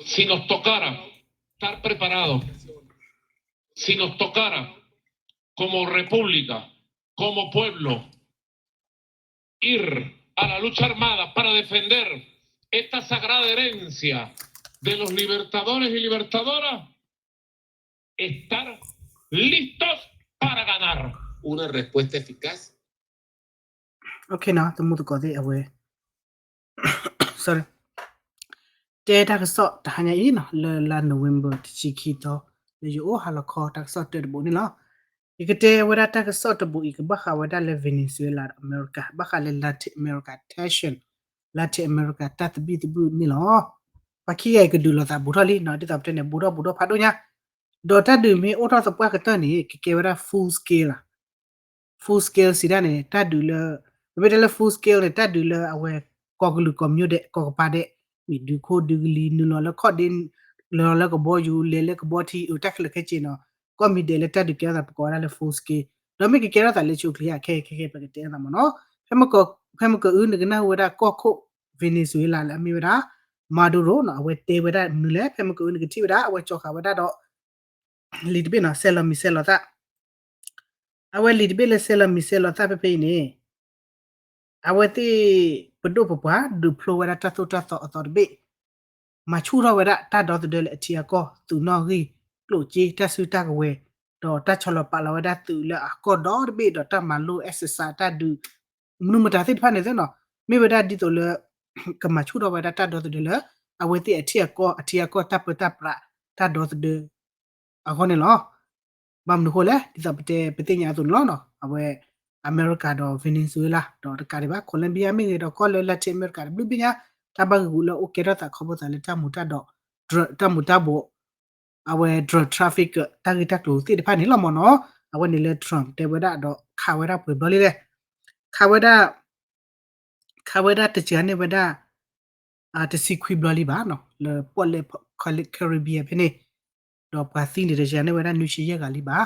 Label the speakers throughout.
Speaker 1: si nos tocara estar preparados, si nos tocara como república, como pueblo, ir a la lucha armada para defender esta sagrada herencia de los libertadores y libertadoras, estar listos para ganar.
Speaker 2: Una respuesta eficaz.
Speaker 3: Okay, now the mood got it away. Sorry. Data ka sort ta hanya ina la November chikito le yo halako ta sort de bo ni la ikete wada ta ka sort bo ik ba kha wada le Venezuela America ba kha le Latin America tension Latin America ta bi bu ni la pa ki ye ka du la ta bu thali na ti ta ne bu do pha do nya do ta du mi o ta sa pa ka ta ni ke wada full scale si da ne ta du le be de le full scale ne ta du le awe ko glu community ko pa de mi du ko du li nu lo ko din lo la ko bo yu le ko bo ti u tak le ke chi no ko mi de le ta du ke da ko la le full scale do mi ke ke ra ta le chu clear ke pa ke te na mo no fe mo ko u ne na wa da ko Venezuela la mi wa da Maduro na we te wa da nu le fe mo ko u ne ke ti wa da we cho ka wa da do li de na sela mi sela ta awe li de le sela mi sela ta pe ni awe ti pedo papa du plo wa da ta to be ma chu ro wa da ta do de le ti ko tu no ri lo chi ta su ta we do ta cholo pa la wa da tu le ko do be do ta ma lo exercise ta du nu ma ta ti pha ne se no mi wa da di to le ka ma chu ro wa da ta do de le awe ti a ti ko ta pra ta do de a ko ne lo bam nu ko le di ta pe te nya tu lo no awe America do Venezuela do ka ba Colombia mi do ko le Latin America bu bi nya ta ba gu lo o ke ra ta kho bo ta le ta mu ta bo awe drug traffic ta gi ta lo ti de pha ni lo mo no awe ni le Trump te wa da do kha wa da pu bo le kha wa da te cha ne wa da a te si kwi bo li ba no le po le Caribbean pe ni do pa thi ni de cha ne wa da nu chi ye ga li ba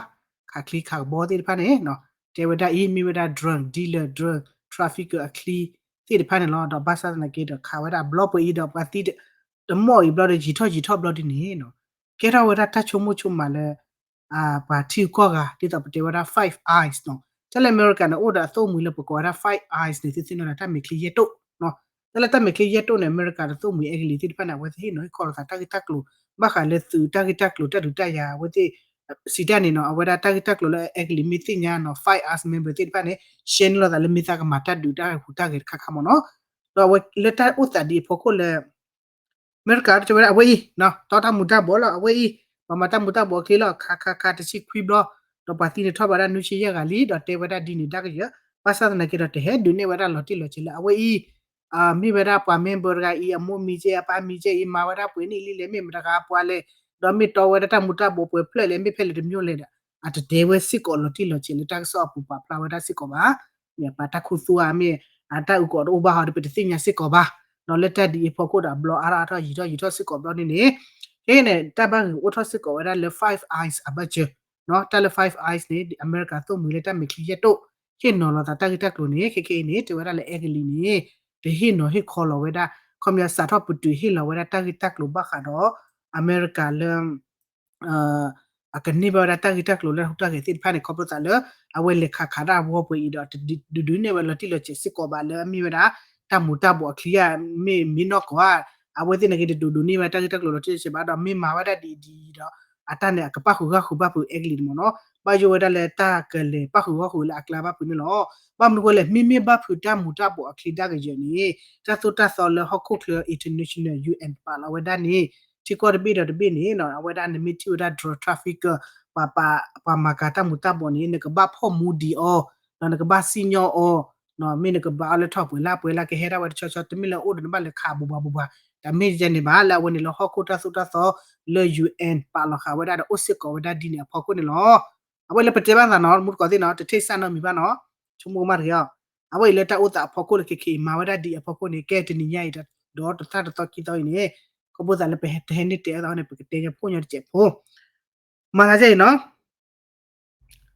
Speaker 3: kha kli kha bo ti de pha ni no te wa da mi wa da drug dealer drug traffic a kli ti de pha ni lo do ba sa na ke do kha wa da block po i do pa ti de mo i block de ji tho block di ni no ke ra wa da ta chu ma le a pa ti ko ga ti ta te wa da 5 eyes no te le America no order so mu le po ko da 5 eyes ni ti no na ta me kli ye to no te le ta me kli ye to ne America da so mu e kli ti de pha na wa ti no ko ta ta klo ba kha le su ta klo ta du ta ya wa ti si da ni no wa da ta klo le e kli mi ti nya no 5 eyes member ti de pha ne shen lo da le mi ta ka ma ta du ta hu ta ke kha mo no do wa le ta u ta di po ko le Americaจะว่าเอาไว้เนาะตอนทำมุดาบ่ละเอาไว้มาทำมุดาบ่เคละคาตะชิควิบลดอปาติเนี่ยทบารานุชิยะกะลีดอเตวดาดินี่ดักยะภาษาตะนะเกดอเตเฮดุเนวดาลอติลอชิละเอาไว้มีเวลาปาเมมเบอร์กะอีอโมมีเจปามีเจอีมาว่าป่วยนี่ลิเลมีมตะกาปวาเลดอมีตอวดาทำมุดาบ่ป่วยเพลเลมีเพลเดมิโอเลดอะเตเดเวสิกอลอติลอชิละตักซอปูปาปลาวดาสิกอbaเนี่ยปาตะคุซัวมีอะตะอุกอโอบาฮาเปติสิญะสิกอba no let di po ko da blo ara ta yi to sit ko blo ni ne he ne ta ba o to sit ko wa da le 5 eyes abache no ta le 5 eyes ni America to mu le ta me kli ye to he no lo ta ta ko ni ke ni te wa da le egli ni de he no he call lo wa da kom ya sa to pu tu he lo wa da ta ko ba kha do America le a ka ni ba da ta ko le ta ke ti pha ne ko pro ta le a we le kha da wo pu i do du ne wa lo ti lo che sit ko ba le mi wa da ta mu ta bo clear mi no ko a we tin ne ke du ni ma ta lo lo ti se ba da mi ma wa da di do ata ne ka pa khu ba pu egli mo no ba yo da le ta ke le pa khu la kla ba pu ni lo ba mu ko le mi ba pu ta mu ta bo clear da ke je ni ta so le ho ko clear international UN pa la we da ni ti ko de bi ni no we da ni mi ti da traffic pa ma ka ta mu ta bo ni ne ka ba pho mu di o no ka ba senior o no mi ne ka ba le top la ke hera wa cho to mi la o de ba le kha bu ba da mi je ne ba la wo ni lo ho ko ta so le UN pa lo kha wa da o se ko wa da di ne pho ko ni lo a we le pete ba na no mu ko ti no te thai sa no mi ba no chu mo ma ri ya a we le ta o ta pho ko le ke ma wa da di pho ko ni ke ti ni nya i da do ta to ki to ni ko bo da le pe te ni te da ne pe te nya pho nya che pho ma la je no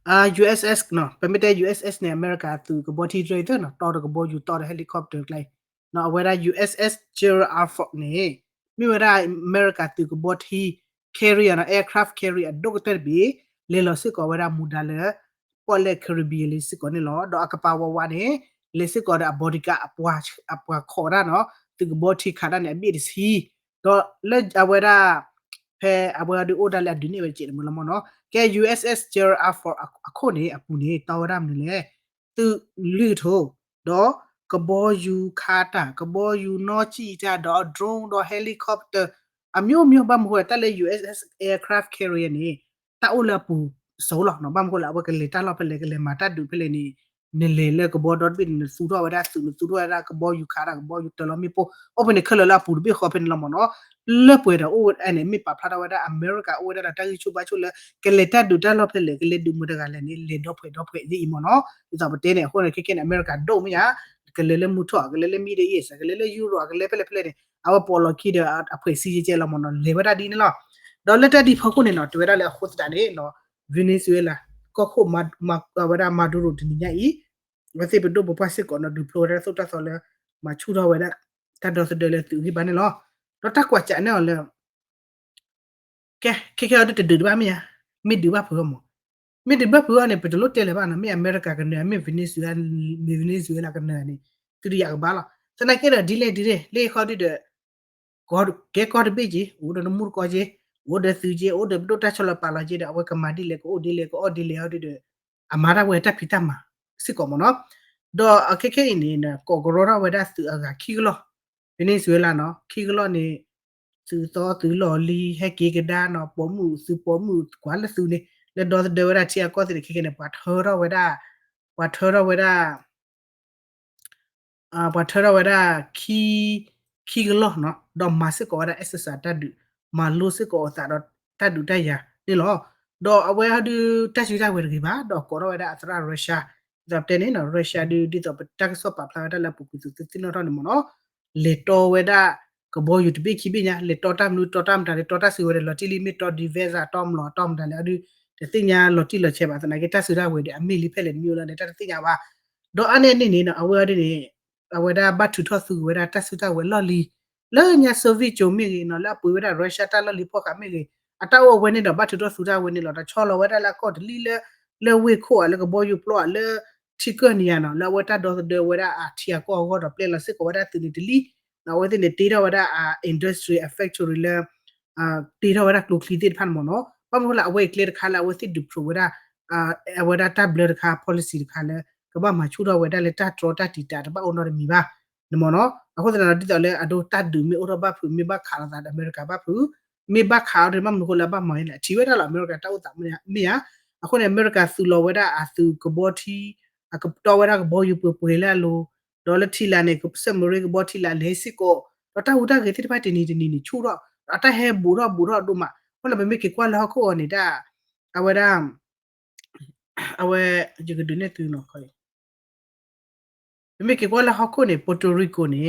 Speaker 3: USS no permit USS ne America tu ko body trader no to ko bo you to helicopter like no whether USS Gerald R. Ford ne mi wera America tu ko boti carrier na aircraft carrier doctor bi le lo si ko wera mudale pole Caribbean le si ko ni lo do akapa wa ne le si ko da bodika apwa khora no tu ko boti khada ne bi si do le awera pe awera di order la duni we chi mo lo no ke USS Gerald for akone apune tawram ni le tu lu tho do kabo yu khata kabo yu no chi ta do drone do helicopter အမျိုးမျိုးဘာမဟုတ်တယ်လေ USS aircraft carrier နေတာအိုလာပူစိုးလောက်နော်ဘာမဟုတ်လားဘကလေတာလောက်ဖလေကလေမာတာဒူဖလေနေလေလေကဘောဒတ်ဘင်းစူတော့ဝဒါစူတော့ရကဘောယူခါရကဘောယူတလမီပိုအပနေခလလာပူဘီခေါပင်လမနော်လေပွေတော့အိုအဲ့နေမီပါဖလာဝဒါအမေရိကအိုဒါတာချူပါချူလေကလေတာဒူတာလောက်ဖလေကလေဒူမဒကလည်းနေလေတော့ဖွေဒီမနော်ဒီတော့တဲနေဟိုနေခေအမေရိကဒိုမယာကလေလေမူထွားကလေလေမီဒီအေးစကလေလေယူရိုကလေဖလေနေအဝပေါ်လခိဒအဖွေစီကျဲလမနော်လေဝဒါဒီနော်ဒေါ်လက်တက်ဒီဖခုနေနော်တွေ့ရလေခုတ်တာနေနော်ဗီနီဇွဲလာကောခုမဝဒါမာဒူရိုဒီညာဤဝစီပဒိုဘပတ်စစ်ကောနော်ဒီဖလိုရဆိုတာဆိုလေမချူတော့ဝဒါတတ်တော့စတယ်လေသူဒီဘာနေနော်တော့တက်ကွာချန်နော်လေကဲခေရတဲ့တူဘာမီယာမီဒီဘာဖုံမမီဒီဘာဖုံနေပဒလို့တဲလေဘာနော်မီအမေရိကကနေမီဗီနီဇွဲလာကနေသူရရဘာလားစနေကဲဒီလေလေခေါ်ဒီတဲ့God ke God beji udah nomor ko je udah suje udah bedo ta chola pala je da we kamadi le ko odile ko odile odi de amara we ta pitama siko mo no do akeke ini na ko gorora we da su aga khiglo Venezuela no khiglo ni su to tu lo li he ke ke da no pomu su pomu kwa la su ni le do de we da tia ko se ke ne pa thora we da pathara wada ki glo no do masik ko wada SSR tadu malu sik ko ta do tadu ta ya ni lo do awe hadu tashi ta we ri ba do ko ro wada atra Russia da tene no Russia di to tak so pa pla da la pu ku tu tin no mo no le to wada ko bo yu bi ki bi nya le to tam nu to tam da le to ta si we lo ti limit to divisa tom lo tom da le adu te tin nya lo ti lo che ba ta na ke ta si da we de ami li phe le mi lo ne ta tin nya ba do ane ni no awe de ni aweda batu thosu weda tasuta we loli le nya soviet jo mi no la pu weda Russia ta loli pho ka mi ata wo we ni do batu thosu ta we ni lo da cholo weda la ko li le we ko le ko bo yu plo le chicken ni no la weda do de weda a tia ko ho do play la se ko weda tili tili na we ni ti da weda industry factory le ti da weda clo cli ti phan mo no pa mo la we clear kha la we si du pro weda tablet kha policy kha leကဘာမှာချူတော့ဝဲတက်လက်တာထရတာတီတာတပတ်အောင်တော့မီပါနမောနော်အခုတနာတိတော်လဲအဒိုတတ်ဒူမီအိုရဘဖူမီဘခါလာတဲ့အမေရိကဘဖူမီဘခါရမမကိုလာဘမိုင်းလဲချီဝဲတာလာအမေရိကတောက်တာမီယာအခုနေအမေရိကဆူလောဝဲတာအဆူကဘောတီအကတော်ဝဲတာကဘောယူပွေလဲလို့ဒေါ်လာတီလာနေကစမရီကဘောတီလာလေစီကိုတော့တာဟူတာကေတိပတ်တင်နေချူတော့အတဟဲဘူတော့ဒုမဟောလာမေကေကွာလာကိုနေတာအဝဲဒါအဝဲဂျီကဒူနေတူနော်ခေါ်မေကေကွာလာဟခုနေပိုတိုရီကိုနေ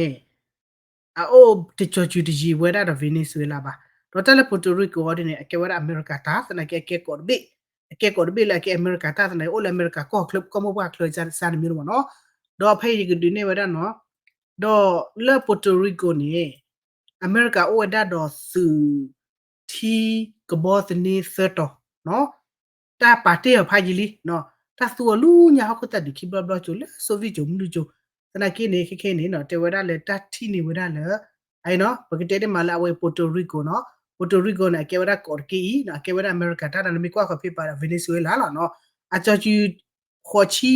Speaker 3: အိုတချောချူတီဂျီဝဲတာဗီနီဇွဲလာပါတော့တယ်ပိုတိုရီကိုဒီနေအကေဝဲအမေရိကတာစနကေကော်ဘီလာကေအမေရိကတာစနေအိုလအမေရိကကောကလပ်ကမဘကလောချန်ဆန်မီရောနော်တော့ဖေးဒီကဒီနေဝဲတာနော်တော့လေပိုတိုရီကိုနေအမေရိကအိုဒါတော့စုတီကဘောသနေစတော့နော်တာပါတေဖာကြီးလီနော်တာဆူလူညာဟခုတတ်ဒီခိဘဘချိုလေဆိုဗီဂျိုမလူဂျိုတနကိနေခေနေနော်တေဝဒါလေတတ်တီနေဝဒါလေအိုင်နော်ပကတေမလာဝဲပိုတိုရီကိုနော်ပိုတိုရီကိုနဲ့ကေဝဒါကော်ကီနော်ကေဝဒါအမေရိကတာနမီကွာခဖေးပါဗီနီဇွဲလာလာနော်အချာချီခေါ်ချီ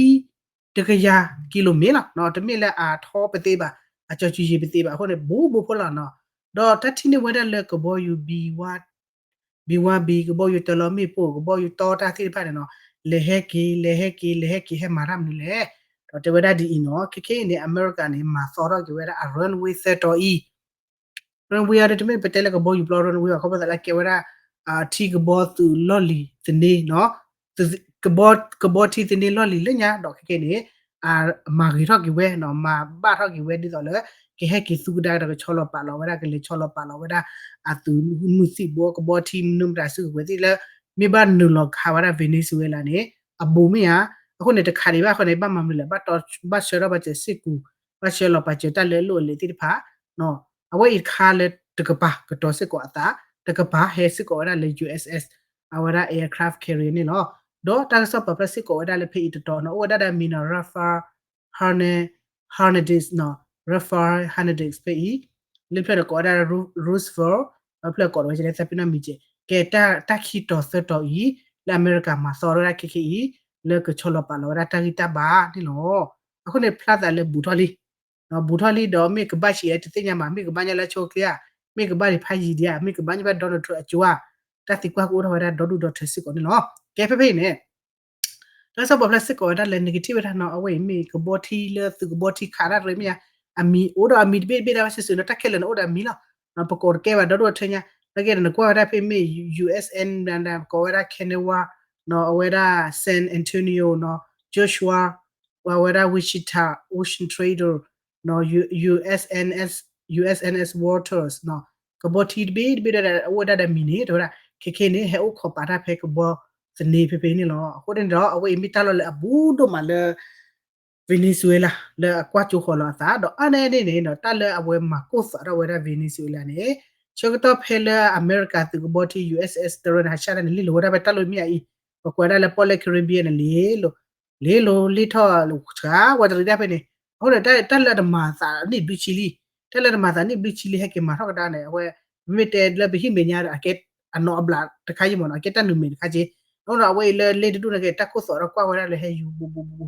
Speaker 3: တကရကီလိုမီလာနော်တမီလဲအာထောပသေးပါအချာချီရေပသေးပါဟိုနေဘူဖလာနော်တော့တတ်တီနေဝဒါလေကဘောယူဘီဝတ်B1B ကဘောယူတလမီပိုကဘောယူတော်တာတိဖာနော်လေဟက်ကီဟဲမာရမ်နီလေတော့တဝဒါဒီနော်ခေနေအမေရိကန်နေမှာစောတော့ကြဝဲအ runway set တော် runway ရတဲ့တမပတဲလကဘောယူပလော runway ခေါ်ပါလားကေဝဲတီကဘောသူလော်လီတနေနော်ကဘောတီတနေလော်လီလညာတော့ခေနေမာဂီတော့ကြဝဲနော်မာဘာတော့ကြဝဲဒီတော့လေကေဟက်ကီစုဒါတော့ချောလပါလောဝဲကလေချောလပါလောဝဲအသူမှုစီဘောကဘောတီနုံဒါစုဝဲဒီလေမိဘနူလခါဝရဗီနီဇွဲလာနေအဘူမီယာအခုနေတခါဒီပါခနေပါမမလဲဘာတော့ဘာရှေရဘာချေစစ်ကူဘာရှေလပါချေတလဲလို့လေတိဖာနော်အဝဲခါလေ တကပါကတော့စစ်ကောအတာတကပါဟဲစစ်ကောရလေ USS အဝရ aircraft carrier နေလောတော့တာဆော့ပပစစ်ကောရလေဖေးတော်နော်ဝဒဒါမီနော် Rafa Hernandez နော် Rafa Hernandez ဖေးလေဖက်ကောရ Roosevelt အဖလက်ကောရကျတဲ့စပနာမီချေကဲတာခီတော်စတော်ဤလာအမေရိကမှာစော်ရခိခိလေကချောလပါလောရတာဂီတာဘာဒီလောအခုနေ plus လေဘူထော်လီနော်ဘူထော်လီတော့မိကဘရှိရဲ့တိညာမှာမိကဘညာလာချိုကရမိကဘရီဖိုင်ဂျီဒီယာမိကဘညာဘဒေါ်နယ်ထရအချွာတတိကွာကိုတော့ရဒေါ်ဒူဒေါ်ထစစ်ကိုနော်ကဲဖေဖေနဲ့ဒါဆိုဘာစစ်ကိုဒါလည်း negative ရနော်အဝေးမိကဘော်တီလေသူကဘော်တီခါရရမြအမီအိုဒါအမီဘေဘေဒါဆစနတက်ခဲလနော်ဒါမီလာနော်ပကောကဲဝဒေါ်ဒေါ်ထညာတကယ်နော်ကွာရဖေမိ USN နန်ကိုရကနေဝno awera San Antonio no Joshua awera Wichita Ocean Trader no USNS Waters no kaboti be da awera da mini do da keke ne he o khopara phe kbo sne phe phe ni lo ko den do awe mitalo le abu do ma le Venezuela le akwa chu kholo sa do ane ne no ta le awe ma ko sa da awera Venezuela ne chokato phe le America tu kaboti USS Terran ha sha ne li lo da ba ta lo mi aiကွာဒါလည်း Polar Caribbean လေထော်လို့ချာဝဒရတဲ့ပဲနေဟုတ်တယ်တက်လက်တမာစာနိဘီချီလီတက်လက်တမာစာနိဘီချီလီဟက်ကမှာထောက်ကတာနေအဝဲမိတဲလက်ဘီမညာအကက်အနော်ဘလာတခါကြီးမနော်အကက်တနုမင်ခါကြီးဟုတ်တော့အဝဲလေတူနေကတက်ခုစောတော့ကွာဝဒါလည်းဟဲယူဘူ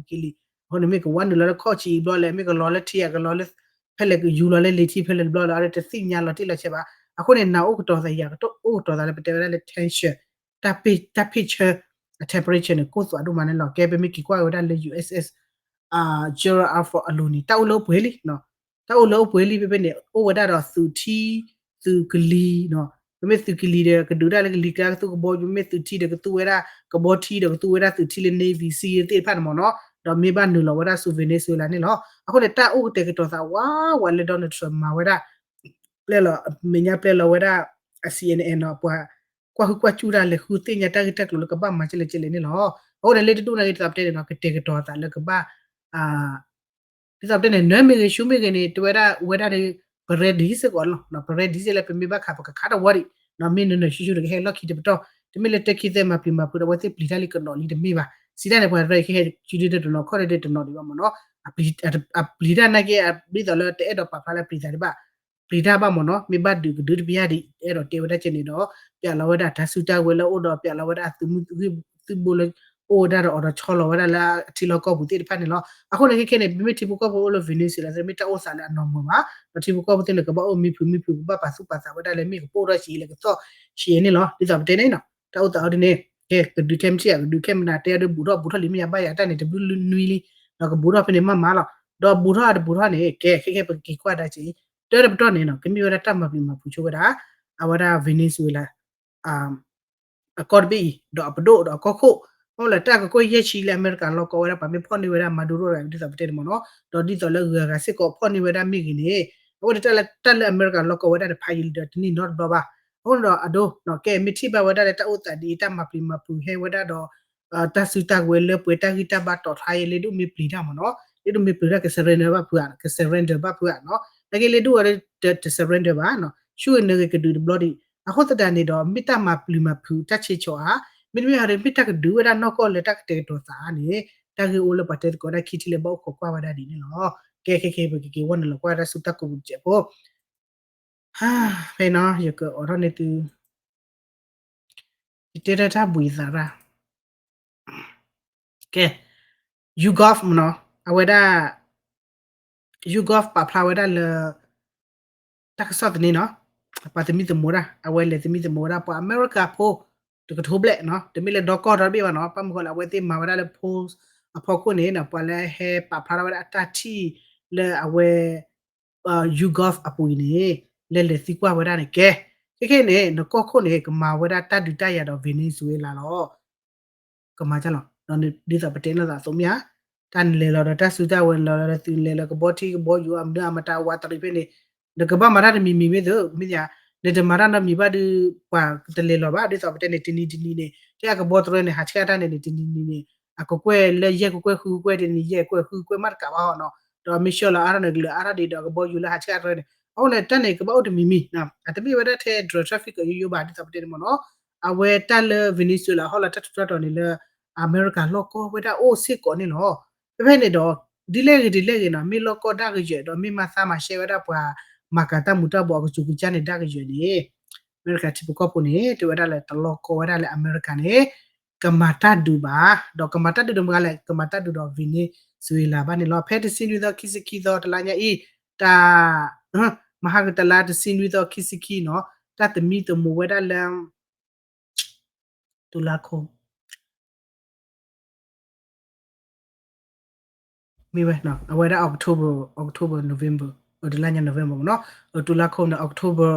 Speaker 3: ကီလီဟုတ်နေမိကဝန်လခေါချီဘလလည်းမိကလောလက်ထီရကလောလက်ဖက်လက်ယူလောလက်လေတီဖက်လက်ဘလလာတဲ့သိညာလောတိလက်ချက်ပါအခုနေနာဥကတော့စရကတော့ဥတော်သားလည်းပတဲလည်း tension တပ်ပိချtemperature နဲ့ကိုယ်ဆိုအဒုမနဲ့လောကဲပဲမိကီကွာရတဲ့ USS Gerald R for Aluni တောက်လို့ပွေးလီနော်တောက်လို့ပွေးလီပဲနဲ့ဩဝဒါတော့သူကလီနော်မစ်သူကလီတဲ့ကဒူဒါလည်းကလီကာသူကဘောမစ်သူတီတဲ့ကသူဝရကဘောတီတဲ့ကသူဝရသူတီလေ Navy Sea တဲ့ဖတ်မနော်တော့မေဘနူလောဝဒါဆူဗေနေဇွေလာနဲ့နော်အခုလည်းတာဥတဲ့ကတော့သာဝါလေဒေါ်နယ်ထရမဝဒါလဲလောမညာပလဲလောဝဒါ CNN နော်ပွာကွာချူရလေခုတင်ရတက်လို့ကဘာမချလေနေလောဟုတ်တယ်လေတူနေတပ်တဲ့နော်ကတေကတော့တာလေကဘာဒီတပ်တဲ့နွဲမေရှုမေကနေတွဲတာဝဲတာတွေဘရက်ဒီစကောနော်ဘရက်ဒီစလည်းပြမဘခါပခါတော့ဝရီနော်မင်းနရှုရခဲလောက်ခိတပတော့ဒီမီလက်တက်ခိတဲ့မှာပြမပူတော့ဝတိပလီတာလီကနော်လီတမေပါစီတဲ့ဘရက်ရဲခဲချူတဲ့တော့နော်ခေါ်တဲ့တော့နော်ဒီပါမနော်အပလီတာနိုင်ကပြီးတော့လည်းတဲ့တော့ပါဖာလည်းပလီတာဒီပါပလီတာပါမနော်မိဘဒူပြရဒီအဲ့တော့တေဝတဲ့ချင်နေတော့ပြလာဝဒဒါဆူတာဝဲလို့တော့ပြလာဝဒသူဘိုလအိုဒါတော့ချောလဝဒလာအတီလောကဘူးတိဖတ်နေလောအခုလည်းခဲနေမိတီဘကောဘောလို့ဗီနီစီလာမိတာအိုဆာလာနော်မမတီဘကောဘတိလကဘောမီဖူဘပါစုပါစာဝဒလည်းမိပိုရရှိလေကတော့ရှင်းနေလောဒီတော့တဲနေနော်တောက်တော့ဒီနေကဲဒူကမ်ချီဒူကမ်နာတဲဒဘူတော့လီမရပါရတဲ့နေတဘူနွီလီတော့ဘူတော့ဖနေမမလာတော့ဘူတော့နေကဲခဲပကီကွာဒါချီတဲတော့နေနော်ကမီရတာမပြီးမပူချိုကတာအဝဒါဗီနီဇွေလာအကော်ဘီတော့အပဒိုတော့ကောခိုဟုတ်လားတကကိုရက်ချီလဲအမေရိကန်လောကောရပါမေဖော်နေဝရမာဒူရိုရဒီစပတဲ့မနော်တော့ဒီတော့လေကစစ်ကောဖော်နေဝရမိကင်းနေဟိုတက်လက်အမေရိကန်လောကောဝရတဲ့ဖိုင်လ်တနီနော့ဘာဘာဟုတ်တော့အဒိုနော်ကဲမီတီဘဝရတဲ့တိုတာဒီတမပလီမပူဟဲဝရတော့တဆူတဝဲလေပွေတဂီတဘတ်တော့ထိုင်လေဒူမီပလီတာမနော်ဒီဒူမီပလီတာကစရန်ဒဘာပူရကစရန်ဒဘာပူရနော်တကယ်လေဒူရတဲ့စရန်ဒဘာနော်ရှူနေကဒူဘလော်ဒီအခုတတန်နေတော့မိတမပလီမပူတချေချောဟာမင်းမရမိတကဒူရနော်ကောလက်တက်တဲ့တော့စာနေတကယ်အိုလပတ်တဲ့ကောခီတီလေဘောက်ခွာဝဒါဒီနော်ကဲဘကဝန်လောကွာရစုတကူကျပေါ်ဟာဖေနော်ရကအော်ရနေတူဒီတရတာဘူဇာရာကဲ you golf မနော်အဝဒါ you golf ပါဖလာဝဒါလတက်ဆော့တဲ့နော်ပါတမီတမိုရာအဝဲလေတမီတမိုရာပါအမေရိကဖိုတကထိုးဘလက်နော်တမီလေဒေါကောဒါဘေးပါနော်ပမကောလာဝဲတိမာဝဒါလေဖိုးအဖော်ကိုနေနော်ပါလဲဟဲပါဖလာဝဒါအတတီလေအဝဲyou golf အပူနေလေစီကွာဝဒါနေကဲခဲနေနကောခုနေကမာဝဒါတတ်ဒူတရတော့ဗီနီဇွေလာတော့ကမာကြလောနော်ဒီစပတဲ့လာဆိုမြတန်လေလောတဆူတဝဲလောတူလေလောကဘောတီဘောယူအမတာဝါတရိဖေနေဒကဘာမရမီမေဒမိညာနေတမရနမီဘဒပါတလေလောပါဒီစပတဲ့နေတင်းနေတဲ့ကဘောတရနေဟာချကတာနေတင်းနေအကကွဲလေရက်ကွဲခူကွဲတင်းရက်ကွဲခူကွဲမတ်ကဘာနော်တော့မီရှောလာအားနေလေအားဒီတော့ကဘောယူလာဟာချကတာနေ အော်လေတက်နေကပောက်တမီမီနော်အတပိဝဒတဲ့ drug traffic ကိုယူပါတိစပတဲ့မနော်အဝဲတက်လေ Venezuela ဟောလာတက်တော်နေလေ America လောကောဝဲတာအိုစစ်ကောနေလောဖဲနေတော့ဒီလေနော်မီလောကောဒါကကြတော့မီမဆာမရှေဝဒပွာမာကတာမူတာဘောကချူကချနေဒါကကြနေ America တိပကောပနေတဝဒလေတလောကောဝဒလေ America နေကမတာဒူပါတော့ကမတာဒူမကလည်းကမတာဒူတော့ Venezuela ဘာနေလောဖဲတစင်းရတော့ခိစခိတော့တလာညာဤတာမဟာကတလာတစင်းရတော့ခိစခိနော်တတ်မီတမဝဒလမ်တူလာခုမိဝဲနော်အဝဲတာ October November ဒီလညာ November နော်တူလာခုနော် October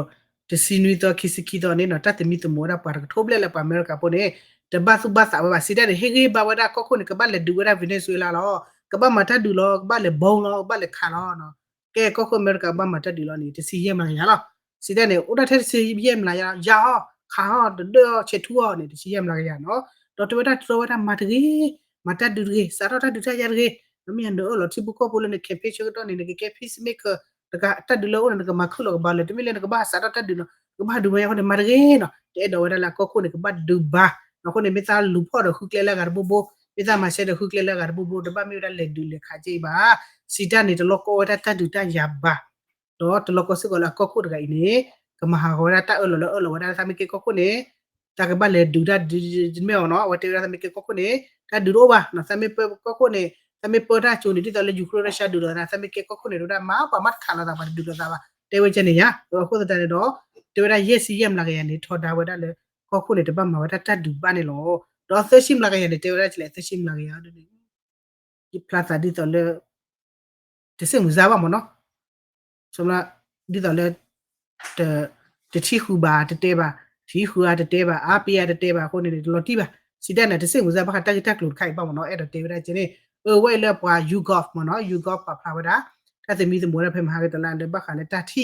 Speaker 3: တစီနွီတော့ခိစခိတော့နေနော်တတ်မီတမောရပါကထိုးပလက်လက်ပါအမေရိကပိုနေတဘသုဘသဘစီတဲ့ဟေဂေဘဝဒါကောခုနေကဘလက်ဒူဝဒါဗီနက်ဇွေလာလောကဘမတာဒူလောကဘလက်ဘုံလောဘလက်ခါလောနော်ကဲကောခုအမေရိကဘမတာဒူလောနေတစီရဲမလားရလောစီတဲ့နေဥဒတဲ့စီရဲမလားရယာခါတော့ချက်ထူနေတစီရဲမလားရနော်တော့တဝဒါမတကြီးမတာဒူကြီးစာတော့ဒူတာရကြီးနမီန်တော့လောတိဘကောပိုလနေကေပေချတော့နေကေဖီစမေကတကတဒူလောနေကမခုလောဘလက်တမီလေကဘာစာတော့တဒူလောကဘာဒူရဟိုမတကြီးနော်တဲ့တော့ဝဒါလာကောခုနေကဘဒူဘာအခုနေမိသားလူဖို့တော့ခုကလဲလာကဘိုမိသားမရှဲတော့ခုကလဲလာကဘိုတပတ်မျိုးလက်ဒူလေခါကြည့်ပါစီတနေတလောကောတတ်တူတရပါတော့တလောကောစကလာကောခုတကအိနေကမဟာဟောရတအလောဝဒါသမီကေကောခုနေတကဘလေဒူဒဒီမေောနော်ဝတေရသမီကေကောခုနေတဒူရောပါနော်သမီကောခုနေသမီပေါ်တာချိုနေတလည်းယူခရရှာဒူတော့သမီကေကောခုနေတော့မာပမတ်ခါလာတာပါဒူတော့တာပါတေဝချနေရအခုတတဲ့တော့တေဝရရက်စီရမလာကရနေထော်တာဝဒါလေကောခုနေတပတ်မှာဝတတ်ဒူပါနေလောတော့သက်ရှိမလာကရနေတေဝရချလေသက်ရှိမလာကရတဲ့ဒီပလာတာဒီတော့လေတစင်မစားပါမနော်ဆိုမလားဒီတော့လေတချီခူပါတတဲပါဒီခူရတတဲပါအားပေးရတတဲပါခုနေလော်တီပါစီတဲ့နဲ့တစင်မစားပါတက်တက်လို့ခိုက်ပါမနော်အဲ့တော့တေဝရချင်းနေဝဲလေပွာ YouGov မနော် YouGov ပါဖလာဝဒါတသမီးသမောရဖဲမဟာကတလန်တပတ်ခါလေတတိ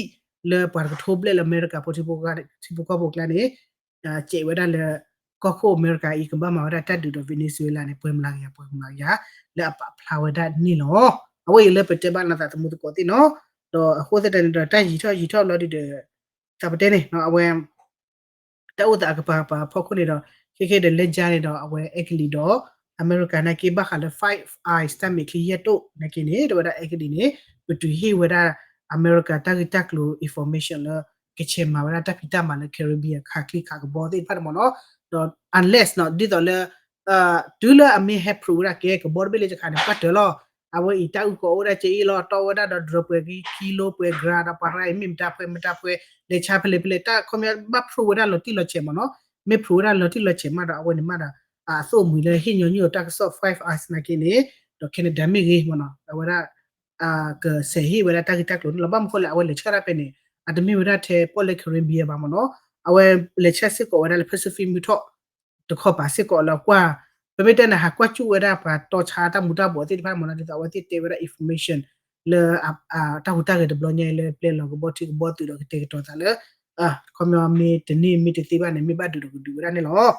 Speaker 3: လေပွာကထိုးပလက်အမေရိကပိုတီပိုကတီပိုကပိုကလနေကျေဝဒါလေကောခိုအမေရိကဤကဘာမှာဝဒါတတ်တူတော့ဗီနီဇွေလာနေပွဲမလာရလေအပဖလာဝဒါနီလောအဝေးလေပတက်ဘာနာတာတမှုကိုတိနော်တော့အခုတဲ့တဲ့တိုင်ရီထော်လော်ဒီတဲ့ကပတဲနေနော်အဝဲတောက်တာကပါဖောက်ခုနေတော့ခေတဲ့လက်ကြနေတော့အဝဲအကလီတော့အမေရိကန်နဲ့ကေဘခါလေ5 eyes တမီခီရတော့နကိနေတော့ဒါအကလီနေဘတူဟီဝဒါအမေရိကတက်လို့ information လကချင်မှာဝဒါတက်ပီတာမှာလေ Caribbean ခါကလီခါကဘောတိဖတ်မနော်တော့ unless နော်ဒီတော့လေဒူလာအမေဟက်ပရူရာကေကဘောဘီလေခါနေပတ်တယ်လောအဝေးတောက်ကိုရချီလောတော့ဝဒါတော့ drop ကီလိုပွဲဂရာဒါပါရိုင်မင်တာပွဲလေချာဖလေတာခမဘပရူဒါလောတိလောချေမနော်မေပရူဒါလောတိလောချေမှာတော့အဝေးနေမှာဆိုမူလေဟင်းညိုတက်ဆော့5 hours နကိနေတော့ကနေဒမီကြီးမနော်ဝဒါကဆေဟီဝဒါတက်လို့လဘမ်ခေါ်လာအဝဲလေချရာပဲနေအဒမီဝဒါတဲ့ပေါ်လေခရင်ဘီယာပါမနော်အဝဲလေချက်စစ်ကိုဝဒါလေပစိဖိမီထော့တခေါ်ပါစစ်ကိုလောက်ကွာပမေတနာဟာကွာချူဝဒါပါတော့ချာတာမူတာဘောတိဖာမနော်ဒီတော့ဝတိတေဝဒါ information လေတာဟူတာကဒဘလညေလေပလေလောကဘောတိဘောတူတော့တေတော့တာလေခမမီတနေမီတိပါနေမီဘတ်ဒူဝဒါနေလော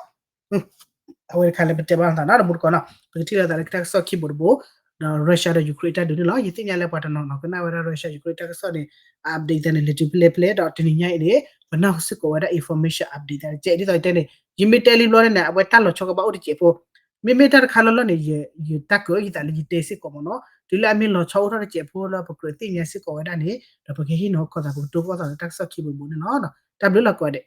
Speaker 3: အဝဲခါလေပတေဘာတာနာမူကောနော်ပတိလာတာကတက်ဆော့ခိဘောဘောရုရှားနဲ့ယူကရိန်းတက်တယ်လို့ယသိညာလဲပတ်တော့နော်ကနဝရရုရှားယူကရိန်းတက်ဆော့နေ update နဲ့ little play တော့တင်ညိုင်နေဘနောက်စစ်ကိုဝရ information update တဲ့ကျဲဒီတော့တဲ့ယမီတယ်လီလို့နဲ့အဝဲတက်လို့ချောကပါဦးချေဖို့မိမိတက်ခါလို့နေရတက်ကိုရတဲ့လီတေစစ်ကိုမနော်ဒီလာမင်းလို့ချောတဲ့ချေဖို့လို့ပကတိညာစစ်ကိုဝရနေတော့ပကေဟီနော်ခေါ်တာကိုတော့တော့တက်ဆော့ခိဘူးနော်တဘလလောက်ကွာတဲ့